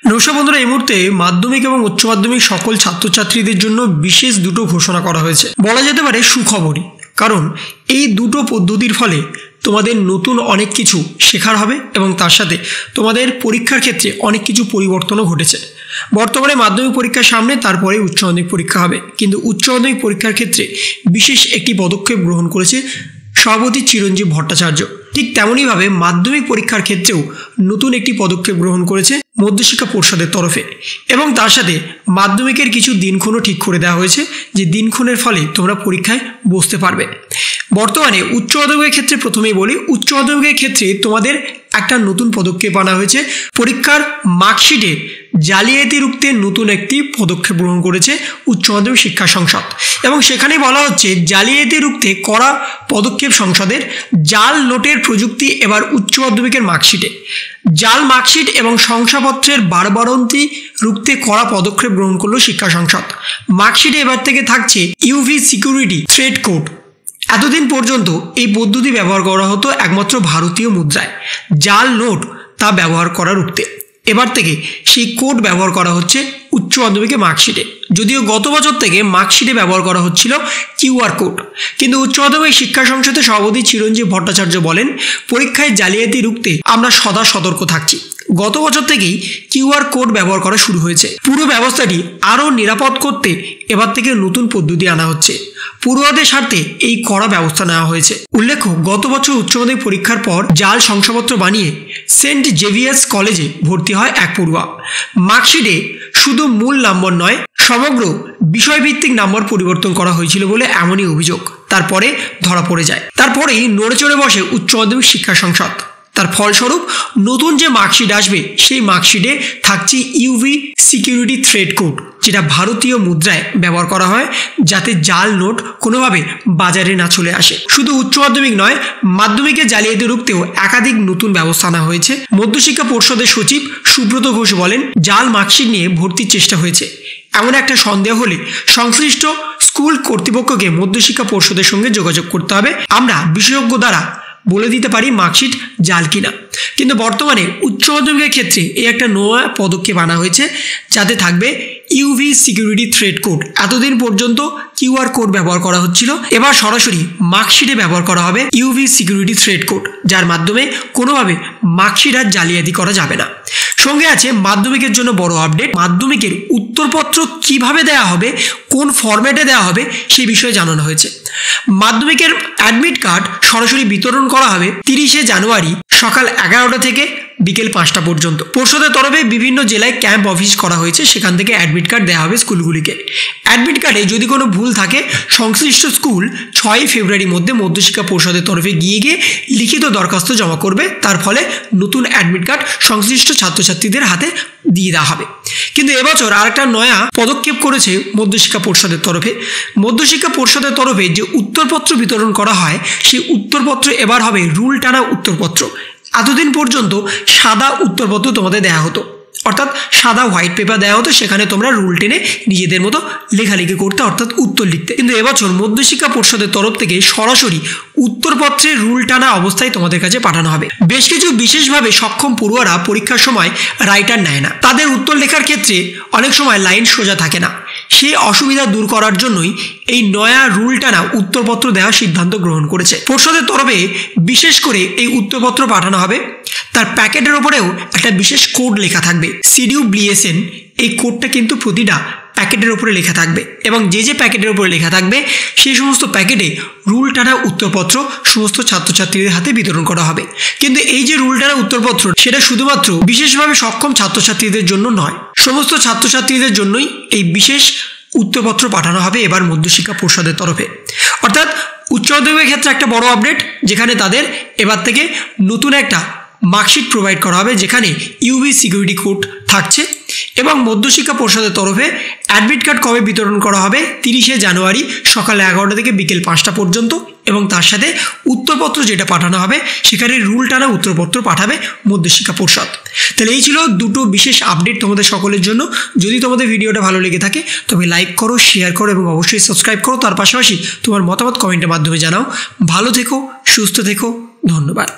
নমস্কার বন্ধুরা, এই মুহূর্তে মাধ্যমিক এবং উচ্চ মাধ্যমিক সকল ছাত্রছাত্রীদের জন্য বিশেষ দুটো ঘোষণা করা হয়েছে। বলা যেতে পারে সুখবরই, কারণ এই দুটো পদ্ধতির ফলে তোমাদের নতুন অনেক কিছু শেখার হবে এবং তার সাথে তোমাদের পরীক্ষার ক্ষেত্রে অনেক কিছু পরিবর্তনও ঘটেছে। বর্তমানে মাধ্যমিক পরীক্ষার সামনে, তারপরে উচ্চ মাধ্যমিক পরীক্ষা হবে, কিন্তু উচ্চ মাধ্যমিক পরীক্ষার ক্ষেত্রে বিশেষ একটি পদক্ষেপ গ্রহণ করেছে সভাপতি চিরঞ্জীব ভট্টাচার্য। ঠিক তেমনইভাবে মাধ্যমিক পরীক্ষার ক্ষেত্রেও নতুন একটি পদক্ষেপ গ্রহণ করেছে মধ্যশিক্ষা পর্ষদের তরফে, এবং তার সাথে মাধ্যমিকের কিছু দিনক্ষণও ঠিক করে দেওয়া হয়েছে, যে দিনক্ষণের ফলে তোমরা পরীক্ষায় বসতে পারবে। বর্তমানে উচ্চ মাধ্যমিকের ক্ষেত্রে প্রথমেই বলি, উচ্চ মাধ্যমিকের ক্ষেত্রে তোমাদের একটা নতুন পদক্ষেপ আনা হয়েছে। পরীক্ষার মার্কশিটে জালিয়াতি রুখতে নতুন একটি পদক্ষেপ গ্রহণ করেছে উচ্চ মাধ্যমিক শিক্ষা সংসদ, এবং সেখানে বলা হচ্ছে জালিয়াতি রুখতে কড়া পদক্ষেপ সংসদের। জাল নোটের প্রযুক্তি এবার উচ্চ মাধ্যমিকের মার্কশিটে। জাল মার্কশিট এবং শংসাপত্রের বারবারন্তি রুখতে কড়া পদক্ষেপ গ্রহণ করল শিক্ষা সংসদ। মার্কশিটে এবার থেকে থাকছে ইউভি সিকিউরিটি থ্রেড কোড। এতদিন পর্যন্ত এই পদ্ধতি ব্যবহার করা হতো একমাত্র ভারতীয় মুদ্রায়, জাল নোট তা ব্যবহার করা রুখতে। এবার থেকে সেই কোড ব্যবহার করা হচ্ছে উচ্চ মাধ্যমিকে মার্কশিটে। যদিও গত বছর থেকে মার্কশিটে ব্যবহার করা হচ্ছিল কিউআর কোড, কিন্তু উচ্চ মাধ্যমিক শিক্ষা সংসদের সভাপতি চিরঞ্জীব ভট্টাচার্য বলেন, পরীক্ষায় জালিয়াতি রুখতে আমরা সদা সতর্ক থাকছি। গত বছর থেকেই কিউআর কোড ব্যবহার করা শুরু হয়েছে। পুরো ব্যবস্থাটি আরও নিরাপদ করতে এবার থেকে নতুন পদ্ধতি আনা হচ্ছে। পড়ুয়াদের স্বার্থে এই কড়া ব্যবস্থা নেওয়া হয়েছে। উল্লেখ্য, গত বছর উচ্চ মাধ্যমিক পরীক্ষার পর জাল শংসাপত্র বানিয়ে সেন্ট জেভিয়ার্স কলেজে ভর্তি হয় এক পড়ুয়া। মার্কশিটে শুধু মূল নম্বর নয়, সমগ্র বিষয়ভিত্তিক নম্বর পরিবর্তন করা হয়েছিল বলে এমনই অভিযোগ। তারপরে ধরা পড়ে যায়। তারপরেই নড়ে চড়ে বসে উচ্চ মাধ্যমিক শিক্ষা সংসদ। তার ফলস্বরূপ নতুন যে মার্কশিট আসবে, সেই মার্কশিটে থাকছে ইউভি সিকিউরিটি থ্রেড কোড, যেটা ভারতীয় মুদ্রায় ব্যবহার করা হয়, যাতে জাল নোট কোনোভাবে বাজারে না চলে আসে। শুধু উচ্চ মাধ্যমিক নয়, মাধ্যমিকে জালিয়াতি রুখতেও একাধিক নতুন ব্যবস্থা আনা হয়েছে। মধ্যশিক্ষা পর্ষদের সচিব সুব্রত ঘোষ বলেন, জাল মার্কশিট নিয়ে ভর্তির চেষ্টা হয়েছে। এমন একটা সন্দেহ হলে সংশ্লিষ্ট স্কুল কর্তৃপক্ষকে মধ্যশিক্ষা পর্ষদের সঙ্গে যোগাযোগ করতে হবে। আমরা বিশেষজ্ঞ দ্বারা বলে দিতে পারি মার্কশিট জাল কিনা। কিন্তু বর্তমানে উচ্চ মাধ্যমিকের ক্ষেত্রে এই একটা নয়া পদক্ষেপ আনা হয়েছে, যাতে থাকবে ইউভি সিকিউরিটি থ্রেড কোড। এতদিন পর্যন্ত কিউআর কোড ব্যবহার করা হচ্ছিল, এবার সরাসরি মার্কশিটে ব্যবহার করা হবে ইউভি সিকিউরিটি থ্রেড কোড, যার মাধ্যমে কোনোভাবে মার্কশিট আর জালিয়াতি করা যাবে না। সঙ্গে আছে মাধ্যমিকের জন্য বড় আপডেট। মাধ্যমিকের উত্তরপত্র কিভাবে দেওয়া হবে, কোন ফরম্যাটে দেওয়া হবে, সেই বিষয়ে জানানো হয়েছে। মাধ্যমিকের অ্যাডমিট কার্ড সরাসরি বিতরণ করা হবে 30শে জানুয়ারি সকাল 11টা থেকে বিকেল 5টা পর্যন্ত। পর্ষদের তরফে বিভিন্ন জেলায় ক্যাম্প অফিস করা হয়েছে, সেখান থেকে অ্যাডমিট কার্ড দেওয়া হবে স্কুলগুলিকে। অ্যাডমিট কার্ডে যদি কোনো ভুল থাকে, সংশ্লিষ্ট স্কুল 6 ফেব্রুয়ারির মধ্যে মধ্যশিক্ষা পর্ষদের তরফে গিয়ে লিখিত দরখাস্ত জমা করবে। তার ফলে নতুন অ্যাডমিট কার্ড সংশ্লিষ্ট ছাত্রছাত্রীদের হাতে দিয়ে দেওয়া হবে। কিন্তু এবছর আরেকটা নয়া পদক্ষেপ করেছে মধ্যশিক্ষা পর্ষদের তরফে। মধ্যশিক্ষা পর্ষদের তরফে যে উত্তরপত্র বিতরণ করা হয়, সেই উত্তরপত্র এবার হবে রুল টানা উত্তরপত্র। এতদিন পর্যন্ত সাদা উত্তরপত্র তোমাদের দেওয়া হতো, অর্থাৎ সাদা হোয়াইট পেপার দেওয়া হতো, সেখানে তোমরা রুল টেনে নিজেদের মতো লেখালেখি করতে, অর্থাৎ উত্তর লিখতে। কিন্তু এবছর মধ্যশিক্ষা পর্ষদের তরফ থেকে সরাসরি উত্তরপত্রের রুল টানা অবস্থায় তোমাদের কাছে পাঠানো হবে। বেশ কিছু বিশেষভাবে সক্ষম পড়ুয়ারা পরীক্ষার সময় রাইটার নেয় না, তাদের উত্তর লেখার ক্ষেত্রে অনেক সময় লাইন সোজা থাকে না। সেই অসুবিধা দূর করার জন্যই এই নয়া রুল টানা উত্তরপত্র দেওয়ার সিদ্ধান্ত গ্রহণ করেছে পর্ষদের তরফে। বিশেষ করে এই উত্তরপত্র পাঠানো হবে, তার প্যাকেটের ওপরেও একটা বিশেষ কোড লেখা থাকবে, CDUBSN। এই কোডটা কিন্তু প্রতিটা প্যাকেটের উপরে লেখা থাকবে, এবং যে প্যাকেটের উপরে লেখা থাকবে, সেই সমস্ত প্যাকেটে রুল টানা উত্তরপত্র সমস্ত ছাত্রছাত্রীদের হাতে বিতরণ করা হবে। কিন্তু এই যে রুল টানা উত্তরপত্র, সেটা শুধুমাত্র বিশেষভাবে সক্ষম ছাত্রছাত্রীদের জন্য নয়, সমস্ত ছাত্রছাত্রীদের জন্যই এই বিশেষ উত্তরপত্র পাঠানো হবে এবার মধ্যশিক্ষা পর্ষদের তরফে। অর্থাৎ উচ্চ মাধ্যমিকের ক্ষেত্রে একটা বড় আপডেট, যেখানে তাদের এবার থেকে নতুন একটা মার্কশিট প্রোভাইড করা হবে, যেখানে ইউভি সিকিউরিটি কোড থাকছে। এবং মধ্যশিক্ষা পর্ষদের তরফে অ্যাডমিট কার্ড কবে বিতরণ করা হবে, 30শে জানুয়ারি সকাল 11টা থেকে বিকেল 5টা পর্যন্ত। এবং তার সাথে উত্তরপত্র যেটা পাঠানো হবে, সেখানে রুল টানা উত্তরপত্র পাঠাবে মধ্যশিক্ষা পর্ষদ। তাহলে এই ছিল দুটো বিশেষ আপডেট তোমাদের সকলের জন্য। যদি তোমাদের ভিডিওটা ভালো লেগে থাকে, তবে লাইক করো, শেয়ার করো এবং অবশ্যই সাবস্ক্রাইব করো। তার পাশাপাশি তোমার মতামত কমেন্টের মাধ্যমে জানাও। ভালো থেকো, সুস্থ থেকো, ধন্যবাদ।